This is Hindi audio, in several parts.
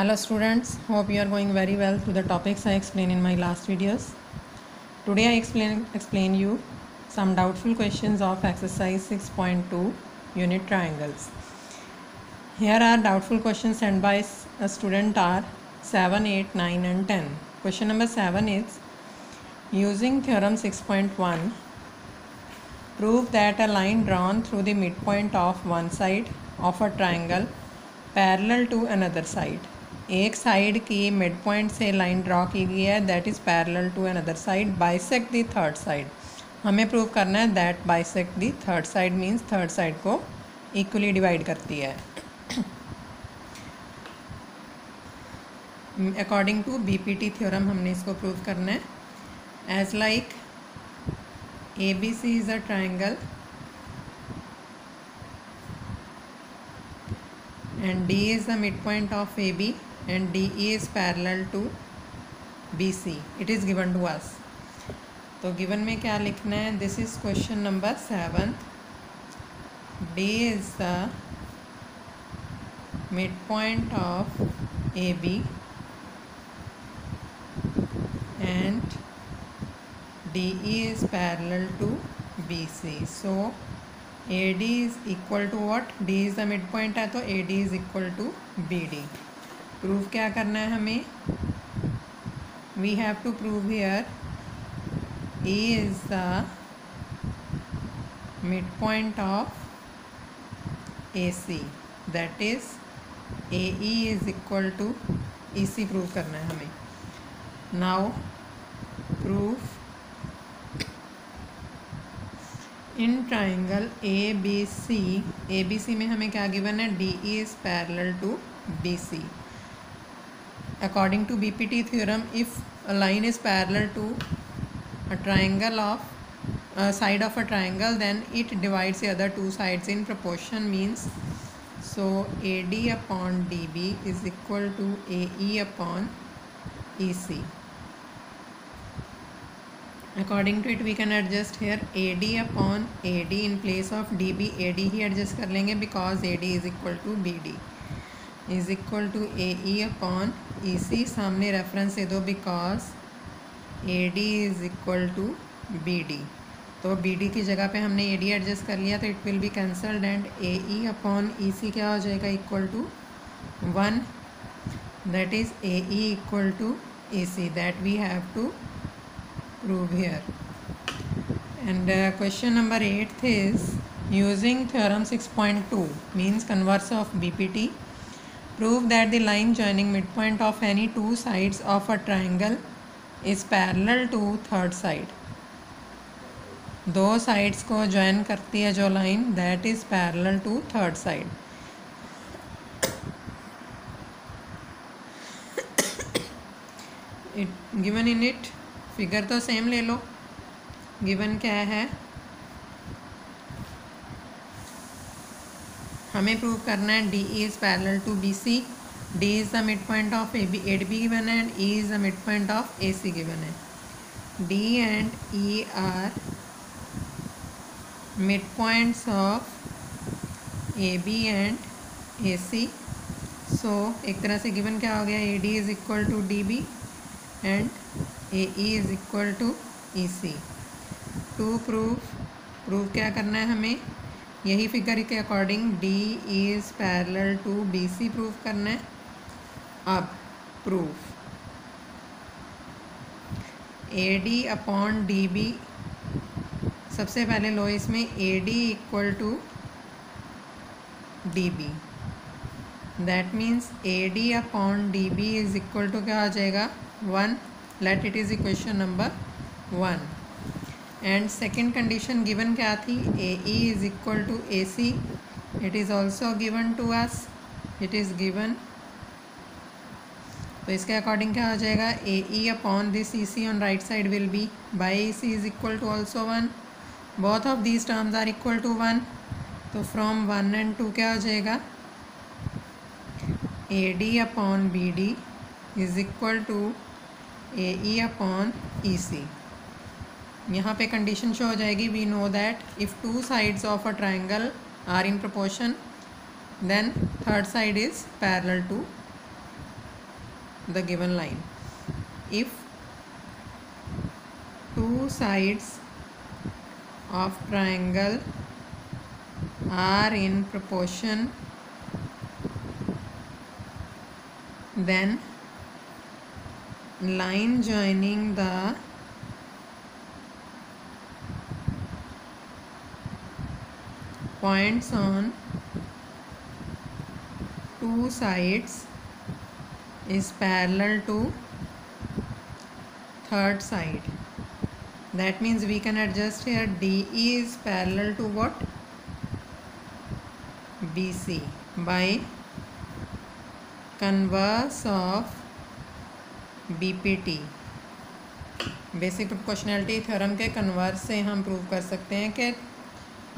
Hello students, hope you are going very well through the topics I explained in my last videos. Today I explain you some doubtful questions of exercise 6.2 unit triangles. Here are doubtful questions sent by a student are 7, 8, 9 and 10. Question number 7 is using theorem 6.1 prove that a line drawn through the midpoint of one side of a triangle parallel to another side, एक साइड की मिड पॉइंट से लाइन ड्रॉ की गई है that is parallel to another side bisect the third side. हमें प्रूव करना है that bisect the third side means third side को इक्वली डिवाइड करती है. अकॉर्डिंग टू बीपीटी थ्योरम हमने इसको प्रूव करना है. As like ABC is a triangle and D is the midpoint of AB and DE is parallel to BC. It is given to us. तो given में क्या लिखना है? This is question number 7. D is the midpoint of AB and DE is parallel to BC. So AD is equal to what? D is the midpoint है तो AD is equal to BD. Prove क्या करना है हमें? We have to prove here E is the midpoint of AC, that is AE is equal to EC. Prove करना है हमें. Now prove in triangle ABC में हमें क्या गिवन है? DE is parallel to BC. According to BPT theorem, if a line is parallel to a triangle of side of a triangle then it divides the other two sides in proportion means so AD upon DB is equal to AE upon EC. According to it we can adjust here AD upon AD in place of DB. AD he adjust कर लेंगे because AD is equal to BD is equal to AE upon EC. सामने reference दे दो because AD is equal to BD. तो BD की जगह पे हमने AD adjust कर लिया तो it will be cancelled and AE upon EC क्या हो जाएगा? equal to 1. that is AE equal to EC. that we have to prove here. And question number 8 is using theorem 6.2 means converse of BPT prove that the line joining midpoint of any two sides of a triangle is parallel to third side. दो sides को join करती है जो line that is parallel to third side. it given in it figure तो सेम ले लो. गिवन क्या है? हमें प्रूव करना है DE is parallel to BC. D is the mid point of AD given है and E is the mid point of AC given है. D and E are mid points of AB and AC. So एक तरह से गिवन क्या हो गया? AD is equal to DB and AE is equal to EC. To prove क्या करना है हमें? यही फिगर के according DE is parallel to BC prove करना है. अब प्रूफ AD अपॉन DB. सबसे पहले लो इसमें AD equal to DB. That means AD upon DB is equal to क्या हो जाएगा? 1. let it is equation number 1. and second condition given क्या थी? AE is equal to AC. it is also given to us. it is given. तो इसके अकॉर्डिंग क्या हो जाएगा? AE upon this EC on right side will be by AC is equal to also 1. both of these terms are equal to 1. तो from 1 and 2 क्या हो जाएगा? AD upon BD is equal to AE upon EC. यहाँ पे कंडीशन शो हो जाएगी. We know that if two sides of a triangle are in proportion then third side is parallel to the given line. If two sides of triangle are in proportion, then line joining the points on two sides is parallel to third side. That means we can adjust here DE is parallel to what? BC by converse of BPT. Basic proportionality theorem के कन्वर्स से हम प्रूव कर सकते हैं कि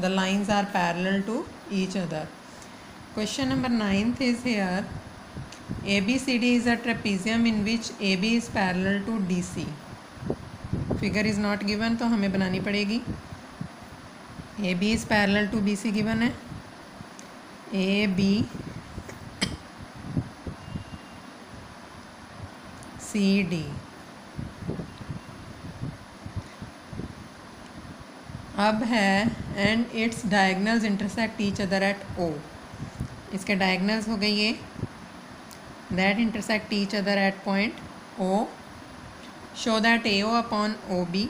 the lines are parallel to each other. Question number 9th is here. ABCD is a trapezium in which AB is parallel to DC. Figure is not given तो हमें बनानी पड़ेगी. AB is parallel to BC given है. AB CD. अब है and it's diagonals intersect each other at O. इसके डायगनल्स हो गई ये that intersect each other at point O. Show that AO upon OB,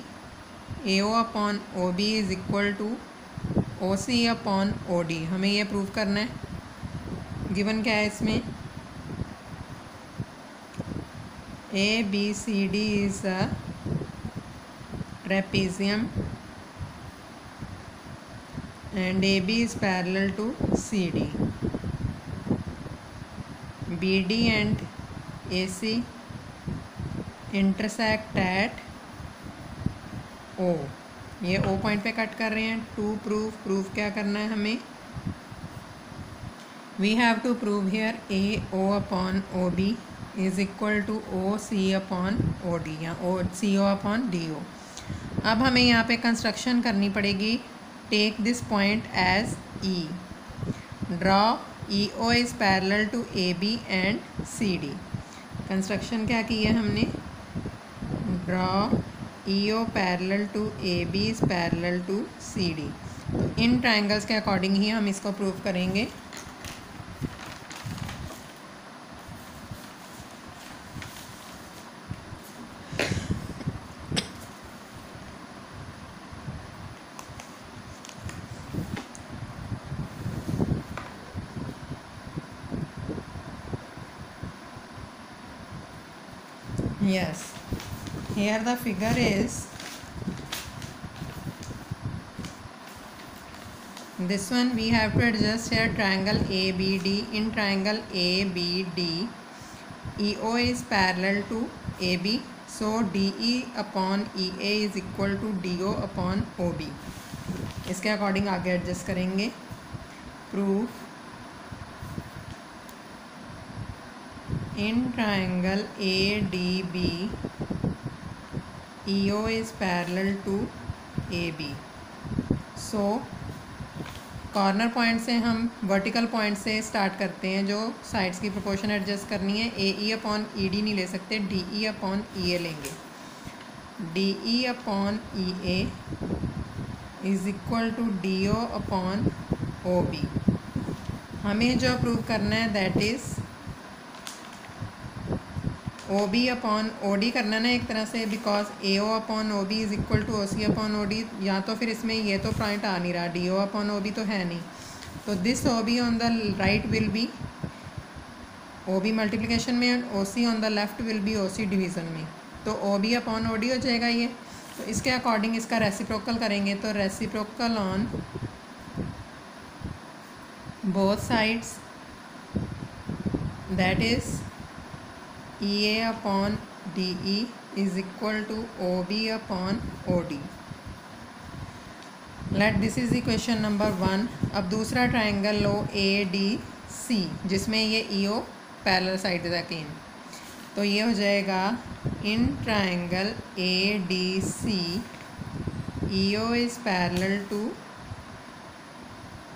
AO upon OB is equal to OC upon OD. हमें ये प्रूव करना है. गिवन क्या है इसमें? ABCD is a trapezium and AB is parallel to CD. BD and AC intersect at O. ये O पॉइंट पे कट कर रहे हैं. टू प्रूफ क्या करना है हमें? We have to prove here AO upon OB is equal to OC upon OD या CO अपॉन DO. अब हमें यहाँ पे कंस्ट्रक्शन करनी पड़ेगी. Take this point as E. Draw EO is parallel to AB and CD. Construction क्या की है हमने? Draw EO parallel to AB is parallel to CD. तो इन ट्राइंगल्स के अकॉर्डिंग ही हम इसको प्रूव करेंगे. Yes, here the figure is this one. We have to adjust here triangle ABD. In triangle ABD, EO is parallel to AB, so DE upon EA is equal to DO upon OB. इसके अकॉर्डिंग आगे एडजस्ट करेंगे. Proof in triangle ADB, EO is parallel to AB. So corner point से हम वर्टिकल पॉइंट से स्टार्ट करते हैं. जो साइड्स की प्रोपोर्शन एडजस्ट करनी है AE अपॉन ED नहीं ले सकते, DE अपॉन EA लेंगे. DE upon EA is equal to DO upon OB. हमें जो प्रूव करना है that is OB upon OD करना ना एक तरह से, because AO upon OB is equal to OC upon OD. या तो फिर इसमें ये तो पॉइंट आ नहीं रहा, DO अपॉन OB तो है नहीं. तो this OB on the right will be OB multiplication में and OC on the left will be OC division में. तो OB अपॉन OD हो जाएगा ये. तो इसके अकॉर्डिंग इसका रेसिप्रोकल करेंगे. तो reciprocal on both sides that is EA upon DE is equal to OB upon OD. Let this is equation number 1. अब दूसरा ट्राइंगल लो ADC जिसमें ये EO पैरेलल साइड है अगेन. तो ये हो जाएगा in triangle ADC EO is parallel to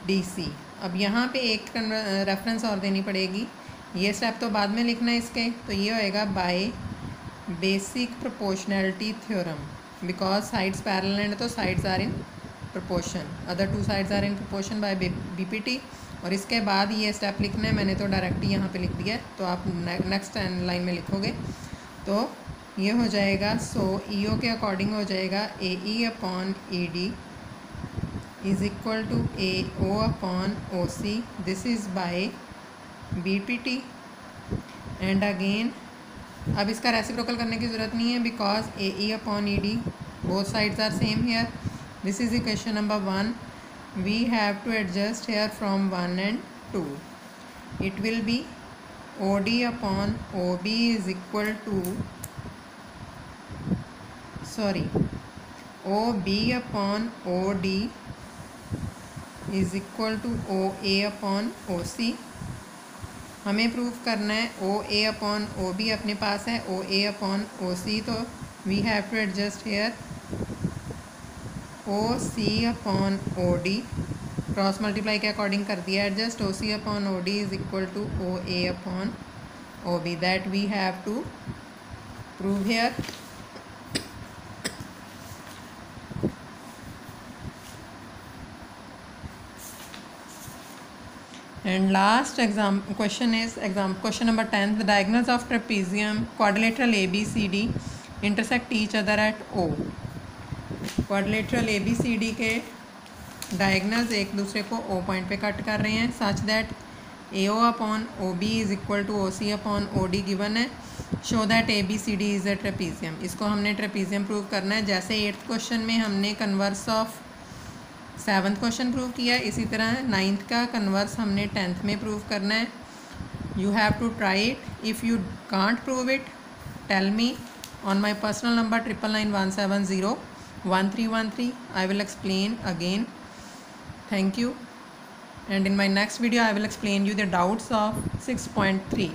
DC. अब यहाँ पे एक रेफरेंस और देनी पड़ेगी. ये स्टेप तो बाद में लिखना है इसके, तो ये होएगा by basic proportionality theorem because sides parallel and तो sides are in proportion, other two sides are in proportion by BPT. और इसके बाद ये स्टेप लिखना है, मैंने तो डायरेक्टली यहाँ पे लिख दिया है, तो आप नेक्स्ट लाइन में लिखोगे तो ये हो जाएगा। सो ईओ के अकॉर्डिंग हो जाएगा A E upon A D is equal to A O upon O C, this is by B P T. And again अब इसका रेसिप्रोकल करने की ज़रूरत नहीं है because A E upon E D both sides are same here. This is equation number 1. We have to adjust here from 1 and 2. It will be OD upon OB is equal to OB upon OD is equal to OA upon OC. हमें प्रूव करना है OA upon OB अपने पास है, OA upon OC, तो we have to adjust here OC upon OD, cross multiply के अकॉर्डिंग कर दिया adjust. OC upon OD is equal to OA upon OB, that we have to prove here. And last exam question is question number 10. The diagonals of trapezium quadrilateral ABCD intersect each other at O. Quadrilateral ABCD के डायगनल्स एक दूसरे को O पॉइंट पे कट कर रहे हैं such that AO upon OB is equal to OC upon OD given है। Show that ABCD is a trapezium, इसको हमने ट्रेपेजियम प्रूव करना है। जैसे 8th क्वेश्चन में हमने converse of 7th question prove किया, इसी तरह 9th का कन्वर्स हमने 10th में प्रूव करना है। You have to try it. If you can't prove it tell me on my personal number 9991701313. I will explain again. Thank you. And in my next video I will explain you the doubts of 6.3.